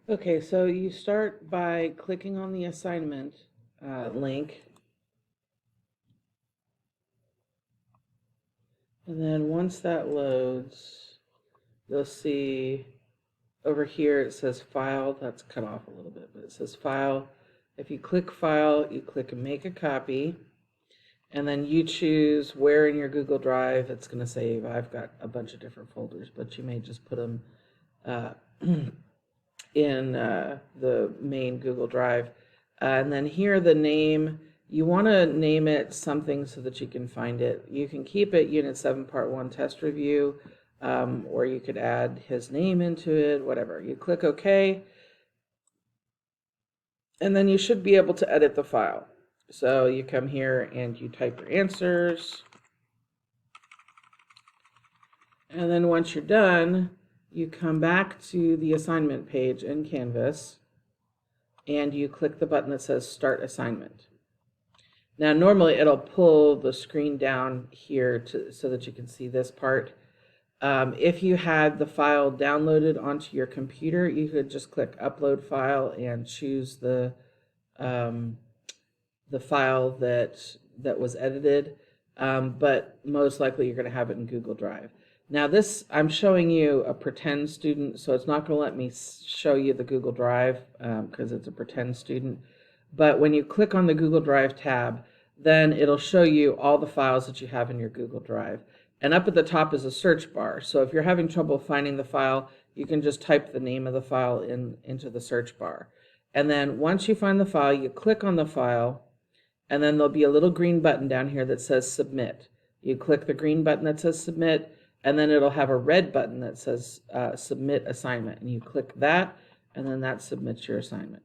Okay, so you start by clicking on the assignment link, and then once that loads, you'll see over here it says file. That's cut off a little bit, but it says file. If you click file, you click make a copy, and then you choose where in your Google Drive it's going to save. I've got a bunch of different folders, but you may just put them uh, in the main Google Drive. And then here the name, you want to name it something so that you can find it. You can keep it Unit 7 Part 1 Test Review, or you could add his name into it, whatever. You click OK, and then you should be able to edit the file. So you come here and you type your answers. And then once you're done, you come back to the assignment page in Canvas and you click the button that says Start Assignment. Now normally it'll pull the screen down here so that you can see this part. If you had the file downloaded onto your computer, you could just click Upload File and choose the file that was edited, but most likely you're going to have it in Google Drive. Now this, I'm showing you a pretend student, so it's not going to let me show you the Google Drive because it's a pretend student. But when you click on the Google Drive tab, then it'll show you all the files that you have in your Google Drive. And up at the top is a search bar. So if you're having trouble finding the file, you can just type the name of the file into the search bar. And then once you find the file, you click on the file, and then there'll be a little green button down here that says Submit. You click the green button that says Submit, and then it'll have a red button that says Submit Assignment. And you click that, and then that submits your assignment.